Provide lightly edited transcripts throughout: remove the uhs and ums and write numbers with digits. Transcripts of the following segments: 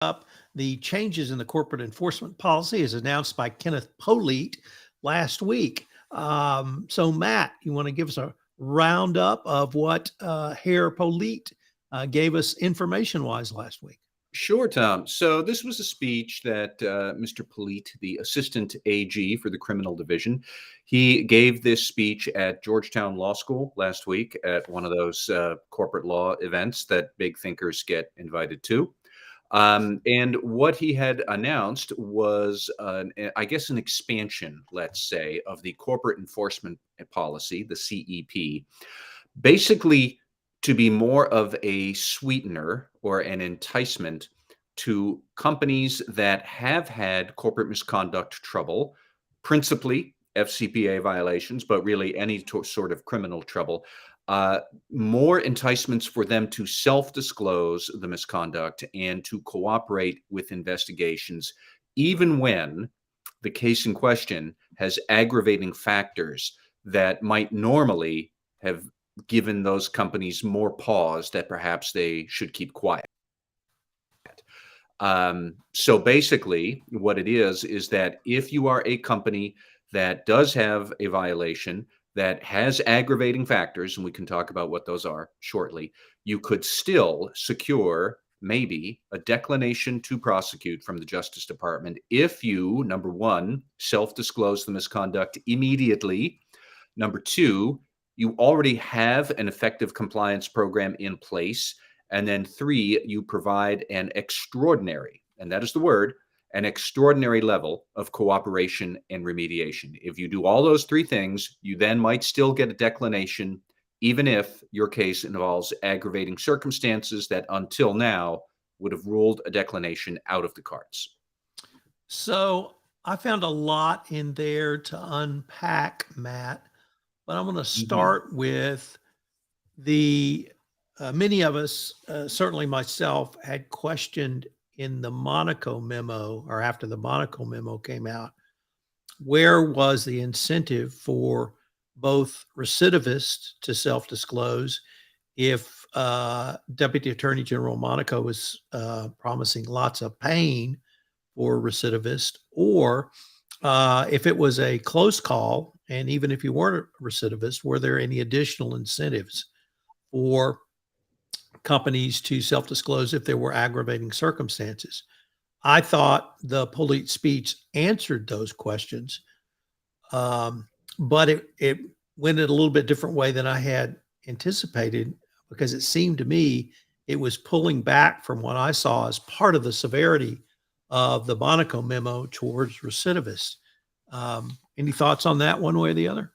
up the changes in the corporate enforcement policy as announced by Kenneth Polite last week. So, Matt, you want to give us a roundup of what Herr Polite gave us information wise last week? Sure, Tom. So this was a speech that Mr. Polite, the assistant AG for the criminal division, he gave this speech at Georgetown Law School last week at one of those corporate law events that big thinkers get invited to. And what he had announced was, I guess, an expansion, let's say, of the corporate enforcement policy, the CEP, basically to be more of a sweetener or an enticement to companies that have had corporate misconduct trouble, principally FCPA violations, but really any sort of criminal trouble. More enticements for them to self-disclose the misconduct and to cooperate with investigations, even when the case in question has aggravating factors that might normally have given those companies more pause that perhaps they should keep quiet. So basically, what it is that if you are a company that does have a violation that has aggravating factors, and we can talk about what those are shortly, you could still secure maybe a declination to prosecute from the Justice Department if you, number one, self-disclose the misconduct immediately. Number two, you already have an effective compliance program in place. And then three, you provide an extraordinary, and that is the word, an extraordinary level of cooperation and remediation. If you do all those three things, you then might still get a declination, even if your case involves aggravating circumstances that until now would have ruled a declination out of the cards. So I found a lot in there to unpack, Matt, but I'm going to start with the many of us, certainly myself, had questioned in the Monaco memo or after the Monaco memo came out, where was the incentive for both recidivists to self-disclose if Deputy Attorney General Monaco was promising lots of pain for recidivists, or if it was a close call, and even if you weren't a recidivist, were there any additional incentives for companies to self-disclose if there were aggravating circumstances? I thought the Polite speech answered those questions, but it went in a little bit different way than I had anticipated, because it seemed to me it was pulling back from what I saw as part of the severity of the Monaco memo towards recidivists. Any thoughts on that one way or the other?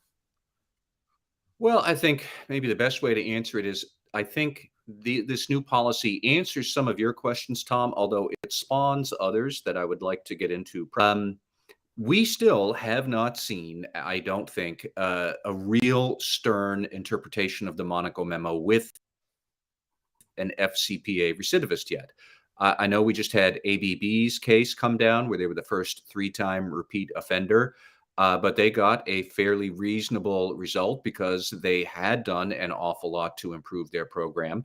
Well, I think maybe the best way to answer it is I think this new policy answers some of your questions, Tom, although it spawns others that I would like to get into. We still have not seen, I don't think, a real stern interpretation of the Monaco memo with an FCPA recidivist yet. I know we just had ABB's case come down where they were the first three-time repeat offender, but they got a fairly reasonable result because they had done an awful lot to improve their program.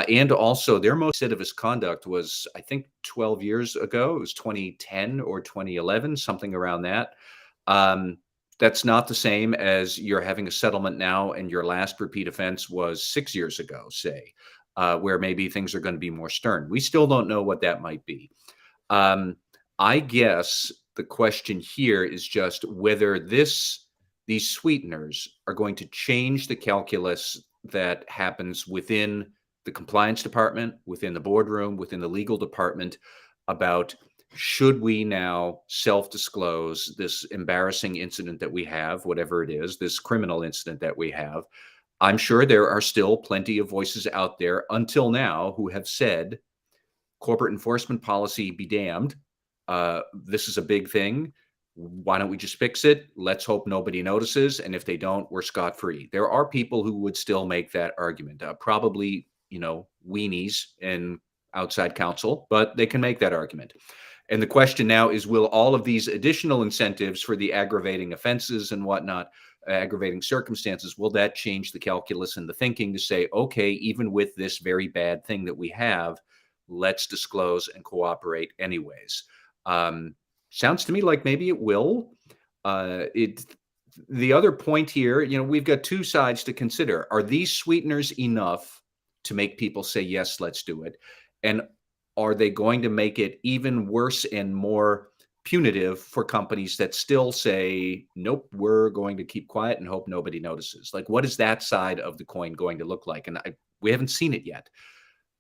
And also their most recidivist conduct was, I think, 12 years ago. It was 2010 or 2011, something around that. That's not the same as you're having a settlement now and your last repeat offense was 6 years ago, say. Where maybe things are going to be more stern. We still don't know what that might be. I guess the question here is just whether these sweeteners are going to change the calculus that happens within the compliance department, within the boardroom, within the legal department about should we now self-disclose this embarrassing incident that we have, whatever it is, this criminal incident that we have. I'm sure there are still plenty of voices out there until now who have said, corporate enforcement policy be damned. This is a big thing. Why don't we just fix it? Let's hope nobody notices. And if they don't, we're scot-free. There are people who would still make that argument. Probably, weenies in outside counsel, but they can make that argument. And the question now is, will all of these additional incentives for the aggravating offenses and whatnot, aggravating circumstances, will that change the calculus and the thinking to say, okay, even with this very bad thing that we have, let's disclose and cooperate anyways. Sounds to me like maybe it will. It The other point here, we've got two sides to consider. Are these sweeteners enough to make people say, yes, let's do it? And are they going to make it even worse and more punitive for companies that still say, nope, we're going to keep quiet and hope nobody notices? Like, what is that side of the coin going to look like? And we haven't seen it yet.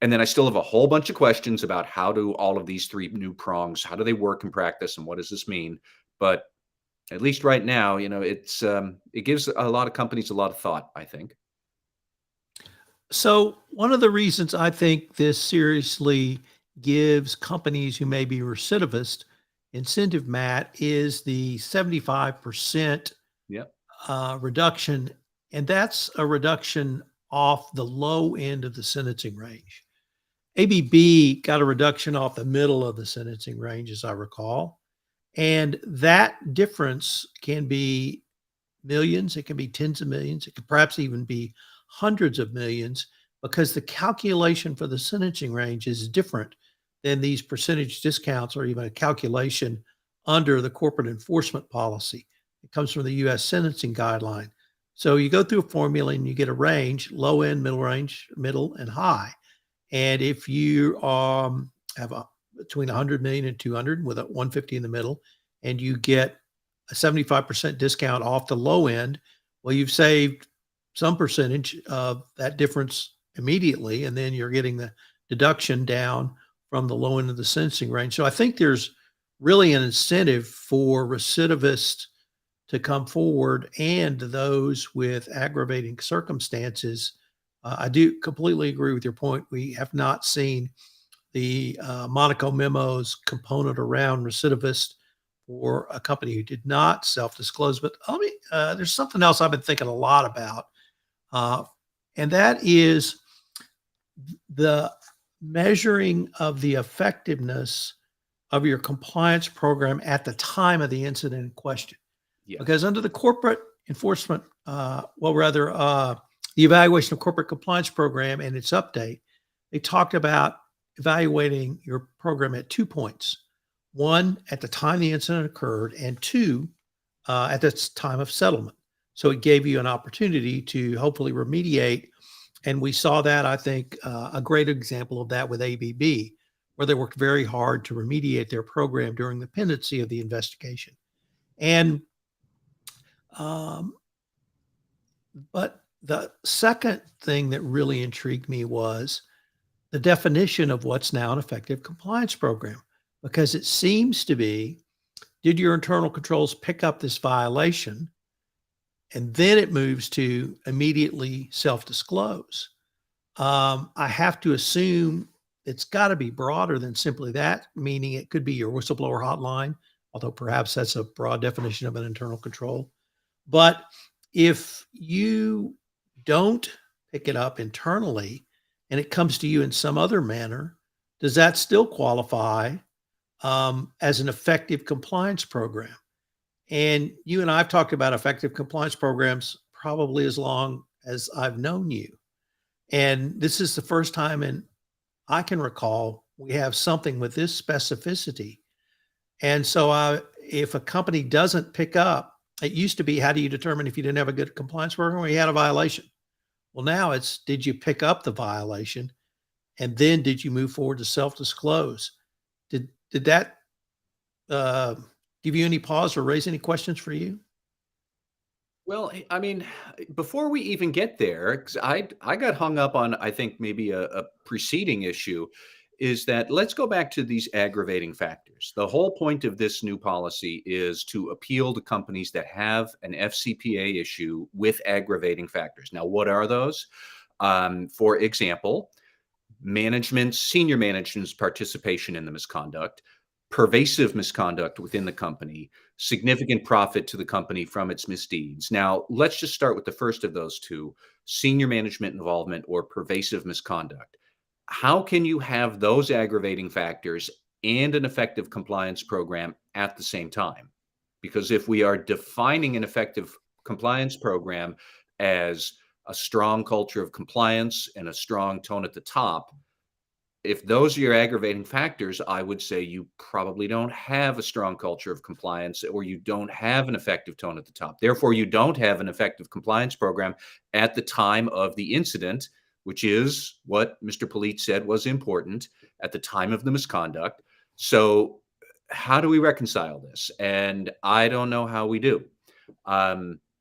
And then I still have a whole bunch of questions about how do all of these three new prongs, how do they work in practice, and what does this mean? But at least right now, it gives a lot of companies a lot of thought, I think. So, one of the reasons I think this seriously gives companies who may be recidivist incentive, Matt, is the 75% Yep. reduction. And that's a reduction off the low end of the sentencing range. ABB got a reduction off the middle of the sentencing range, as I recall. And that difference can be millions, it can be tens of millions, it could perhaps even be hundreds of millions, because the calculation for the sentencing range is different than these percentage discounts or even a calculation under the corporate enforcement policy. It comes from the US sentencing guideline. So you go through a formula and you get a range: low end, middle range, middle, and high. And if you have between 100 million and 200 with a 150 in the middle, and you get a 75% discount off the low end, well, you've saved some percentage of that difference immediately, and then you're getting the deduction down from the low end of the sentencing range. So I think there's really an incentive for recidivists to come forward and those with aggravating circumstances. I do completely agree with your point. We have not seen the Monaco memos component around recidivist for a company who did not self-disclose. But there's something else I've been thinking a lot about, and that is the measuring of the effectiveness of your compliance program at the time of the incident in question. Yeah. Because under the corporate enforcement, the evaluation of corporate compliance program and its update, they talked about evaluating your program at 2 points. One, at the time the incident occurred, and two, at the time of settlement. So it gave you an opportunity to hopefully remediate. And we saw that, I think, a great example of that with ABB, where they worked very hard to remediate their program during the pendency of the investigation. And but the second thing that really intrigued me was the definition of what's now an effective compliance program, because it seems to be, did your internal controls pick up this violation? And then it moves to immediately self-disclose. I have to assume it's got to be broader than simply that, meaning it could be your whistleblower hotline, although perhaps that's a broad definition of an internal control. But if you don't pick it up internally and it comes to you in some other manner, does that still qualify as an effective compliance program? And you and I have talked about effective compliance programs probably as long as I've known you. And this is the first time I can recall we have something with this specificity. And so if a company doesn't pick up, it used to be, how do you determine if you didn't have a good compliance program or you had a violation? Well, now it's, did you pick up the violation? And then did you move forward to self-disclose? Did that give you any pause or raise any questions for you? Well, I mean, before we even get there, 'cause I got hung up on, I think, maybe a preceding issue, is that let's go back to these aggravating factors. The whole point of this new policy is to appeal to companies that have an FCPA issue with aggravating factors. Now, what are those? For example, senior management's participation in the misconduct, pervasive misconduct within the company, significant profit to the company from its misdeeds. Now, let's just start with the first of those two: senior management involvement or pervasive misconduct. How can you have those aggravating factors and an effective compliance program at the same time? Because if we are defining an effective compliance program as a strong culture of compliance and a strong tone at the top, if those are your aggravating factors, I would say you probably don't have a strong culture of compliance, or you don't have an effective tone at the top. Therefore, you don't have an effective compliance program at the time of the incident, which is what Mr. Polite said was important at the time of the misconduct. So, how do we reconcile this? And I don't know how we do.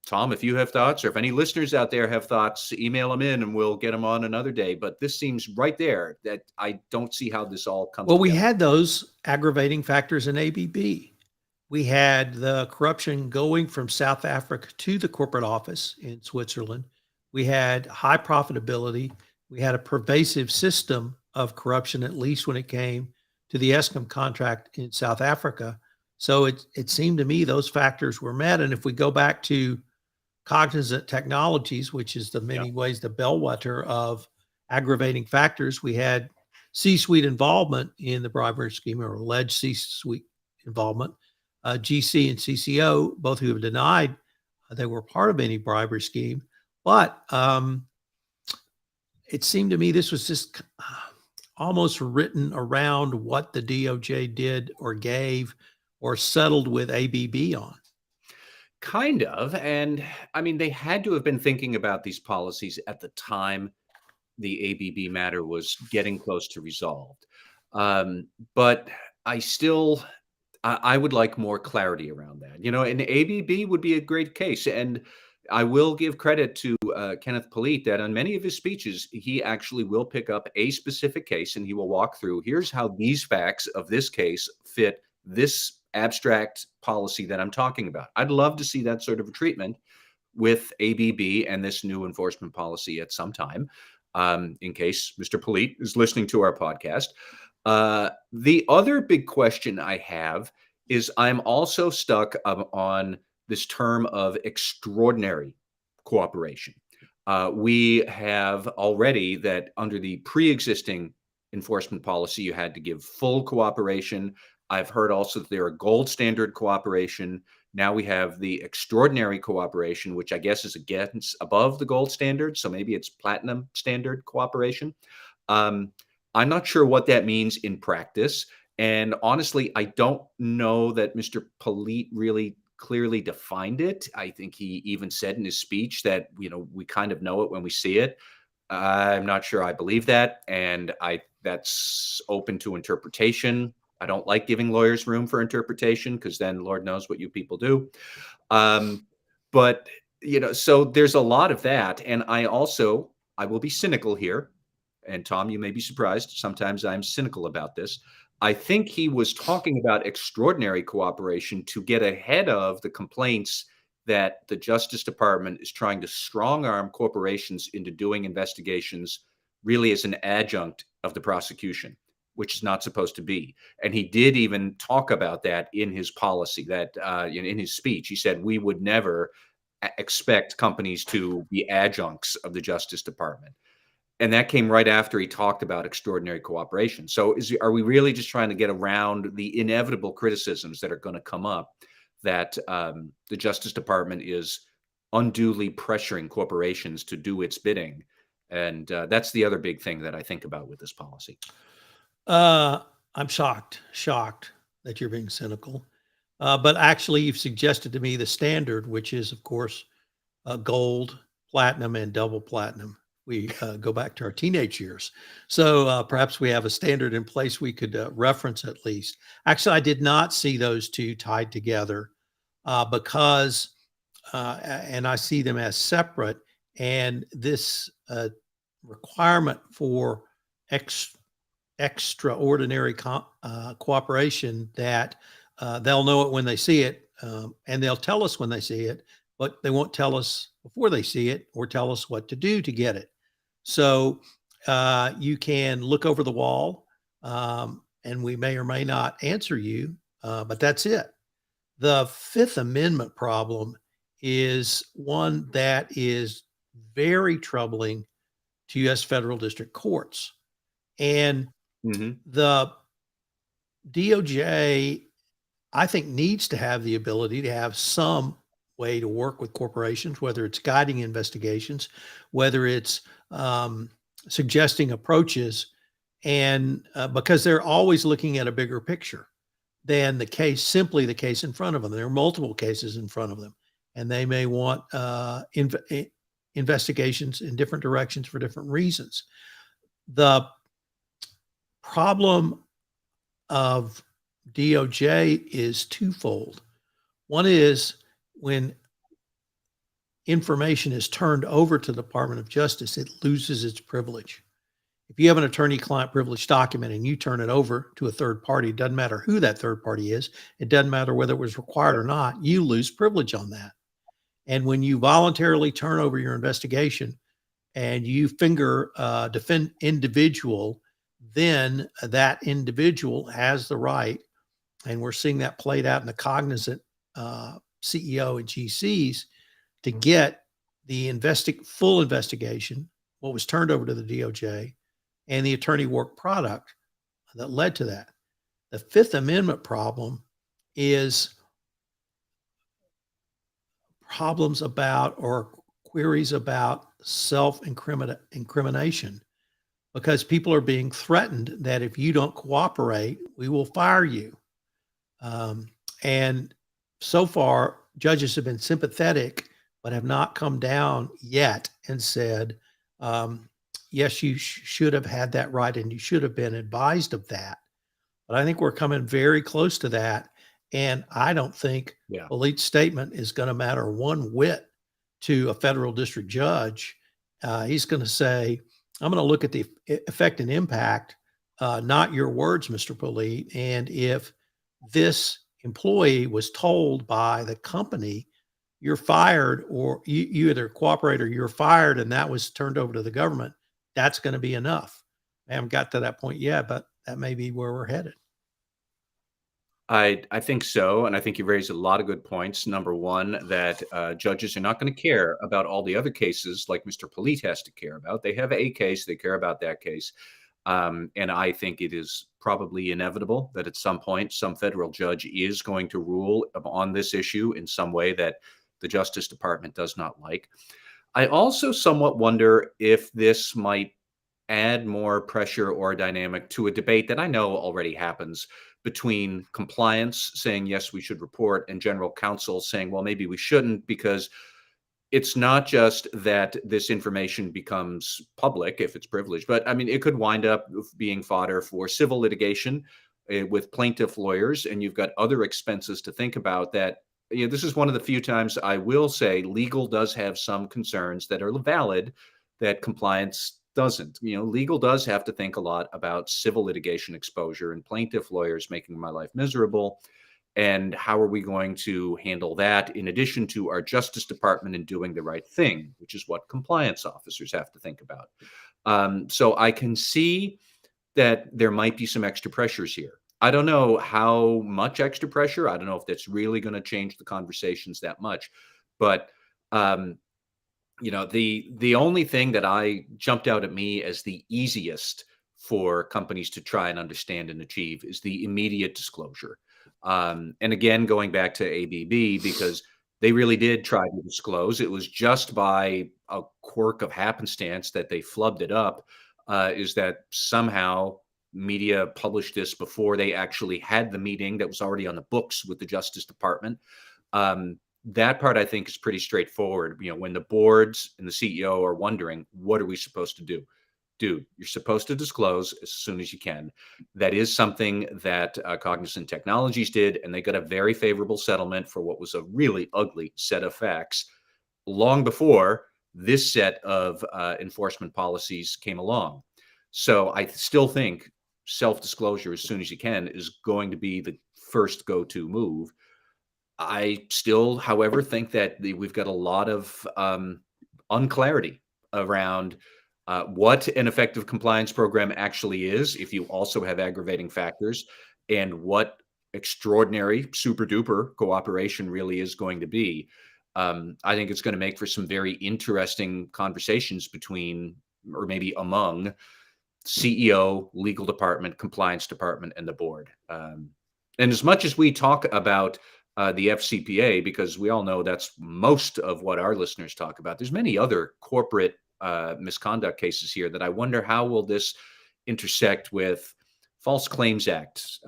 Tom, if you have thoughts, or if any listeners out there have thoughts, email them in and we'll get them on another day. But this seems right there that I don't see how this all comes Well, we together. had those aggravating factors in ABB. We had the corruption going from South Africa to the corporate office in Switzerland. We had high profitability. We had a pervasive system of corruption, at least when it came to the Eskom contract in South Africa. So it seemed to me those factors were met. And if we go back to Cognizant Technologies, which is the many ways the bellwether of aggravating factors, we had C-suite involvement in the bribery scheme, or alleged C-suite involvement. GC and CCO, both who have denied they were part of any bribery scheme. But it seemed to me this was just almost written around what the DOJ did or gave or settled with ABB on. Kind of. And I mean, they had to have been thinking about these policies at the time the ABB matter was getting close to resolved. But I would like more clarity around that. And ABB would be a great case. And I will give credit to Kenneth Polite that on many of his speeches, he actually will pick up a specific case and he will walk through, here's how these facts of this case fit this abstract policy that I'm talking about. I'd love to see that sort of a treatment with ABB and this new enforcement policy at some time, in case Mr. Polite is listening to our podcast. The other big question I have is I'm also stuck on this term of extraordinary cooperation. We have already that under the pre-existing enforcement policy, you had to give full cooperation. I've heard also that there are gold standard cooperation. Now we have the extraordinary cooperation, which I guess is above the gold standard. So maybe it's platinum standard cooperation. I'm not sure what that means in practice. And honestly, I don't know that Mr. Polite really clearly defined it. I think he even said in his speech that, we kind of know it when we see it. I'm not sure I believe that. And that's open to interpretation. I don't like giving lawyers room for interpretation because then Lord knows what you people do. But, so there's a lot of that. And I will be cynical here. And Tom, you may be surprised. Sometimes I'm cynical about this. I think he was talking about extraordinary cooperation to get ahead of the complaints that the Justice Department is trying to strong arm corporations into doing investigations really as an adjunct of the prosecution, which is not supposed to be. And he did even talk about that in his policy, that in his speech, he said, we would never expect companies to be adjuncts of the Justice Department. And that came right after he talked about extraordinary cooperation. So are we really just trying to get around the inevitable criticisms that are going to come up that the Justice Department is unduly pressuring corporations to do its bidding? And that's the other big thing that I think about with this policy. I'm shocked that you're being cynical. But actually, you've suggested to me the standard, which is, of course, gold, platinum, and double platinum. We go back to our teenage years. So perhaps we have a standard in place we could reference at least. Actually, I did not see those two tied together because, and I see them as separate. And this requirement for extraordinary cooperation that they'll know it when they see it, and they'll tell us when they see it, but they won't tell us before they see it or tell us what to do to get it. So you can look over the wall, and we may or may not answer you, but that's it. The Fifth Amendment problem is one that is very troubling to U.S. federal district courts. And the DOJ, I think, needs to have the ability to have some way to work with corporations, whether it's guiding investigations, whether it's suggesting approaches And because they're always looking at a bigger picture than simply the case in front of them. There are multiple cases in front of them, and they may want investigations in different directions for different reasons. The problem of DOJ is twofold. One is when information is turned over to the Department of Justice, it loses its privilege. If you have an attorney-client privilege document and you turn it over to a third party, it doesn't matter who that third party is. It doesn't matter whether it was required or not. You lose privilege on that. And when you voluntarily turn over your investigation and you finger defend individual, then that individual has the right, and we're seeing that played out in the Cognizant CEO and GCs, to get the full investigation, what was turned over to the DOJ, and the attorney work product that led to that. The Fifth Amendment problem is problems about or queries about self-incrimination, because people are being threatened that if you don't cooperate, we will fire you. And so far, judges have been sympathetic, but have not come down yet and said, yes, you should have had that right and you should have been advised of that. But I think we're coming very close to that. And I don't think Polite's statement is going to matter one whit to a federal district judge. He's going to say, I'm going to look at the effect and impact, not your words, Mr. Polite. And if this employee was told by the company, you're fired, or you either cooperate or you're fired, and that was turned over to the government, that's going to be enough. I haven't got to that point yet, but that may be where we're headed. I think so. And I think you raised a lot of good points. Number one, that judges are not going to care about all the other cases like Mr. Polite has to care about. They have a case, they care about that case. And I think it is probably inevitable that at some point, some federal judge is going to rule on this issue in some way that the Justice Department does not like. I also somewhat wonder if this might add more pressure or dynamic to a debate that I know already happens between compliance saying, yes, we should report, and general counsel saying, well, maybe we shouldn't, because it's not just that this information becomes public if it's privileged, but I mean, it could wind up being fodder for civil litigation with plaintiff lawyers, and you've got other expenses to think about that. You know, this is one of the few times I will say legal does have some concerns that are valid that compliance doesn't. You know, legal does have to think a lot about civil litigation exposure and plaintiff lawyers making my life miserable. And how are we going to handle that in addition to our Justice Department and doing the right thing, which is what compliance officers have to think about. So I can see that there might be some extra pressures here. I don't know how much extra pressure. I don't know if that's really going to change the conversations that much. But you know, the only thing that I jumped out at me as the easiest for companies to try and understand and achieve is the immediate disclosure. And again, going back to ABB, because they really did try to disclose. It was just by a quirk of happenstance that they flubbed it up, is that somehow media published this before they actually had the meeting that was already on the books with the Justice Department. That part, I think, is pretty straightforward. You know, when the boards and the CEO are wondering, what are we supposed to do? Dude, you're supposed to disclose as soon as you can. That is something that Cognizant Technologies did, and they got a very favorable settlement for what was a really ugly set of facts long before this set of enforcement policies came along. So I still think self-disclosure as soon as you can is going to be the first go-to move. I still, however, think that we've got a lot of unclarity around what an effective compliance program actually is, if you also have aggravating factors, and what extraordinary, super duper cooperation really is going to be. I think it's going to make for some very interesting conversations between, or maybe among, CEO, legal department, compliance department, and the board. And as much as we talk about the FCPA, because we all know that's most of what our listeners talk about, there's many other corporate misconduct cases here that I wonder how will this intersect with False Claims Act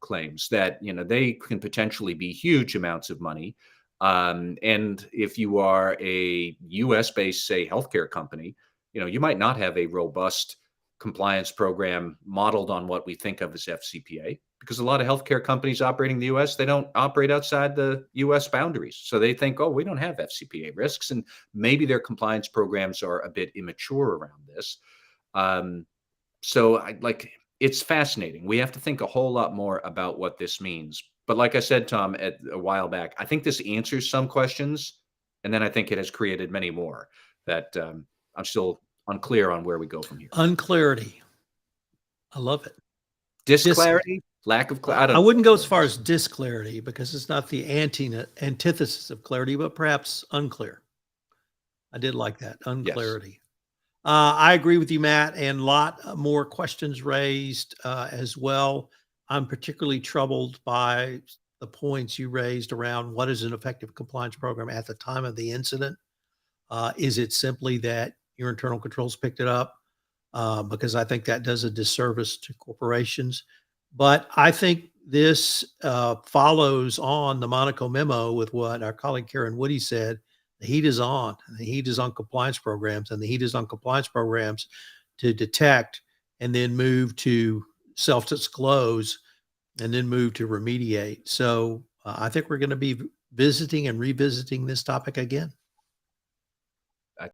claims that they can potentially be huge amounts of money. And if you are a U.S. based, say, healthcare company, you might not have a robust compliance program modeled on what we think of as FCPA, because a lot of healthcare companies operating in the U.S., they don't operate outside the U.S. boundaries. So they think, oh, we don't have FCPA risks, and maybe their compliance programs are a bit immature around this. So it's fascinating. We have to think a whole lot more about what this means. But like I said, Tom, a while back, I think this answers some questions, and then I think it has created many more that I'm still unclear on where we go from here. Unclarity. I love it. Disclarity, lack of clarity. I wouldn't go as far as disclarity, because it's not the antithesis of clarity, but perhaps unclear. I did like that, unclarity. Yes. I agree with you, Matt, and a lot more questions raised as well. I'm particularly troubled by the points you raised around what is an effective compliance program at the time of the incident. Is it simply that your internal controls picked it up? Because I think that does a disservice to corporations. But I think this follows on the Monaco memo with what our colleague Karen Woody said. The heat is on. The heat is on compliance programs, and the heat is on compliance programs to detect and then move to self-disclose and then move to remediate. So I think we're going to be visiting and revisiting this topic again.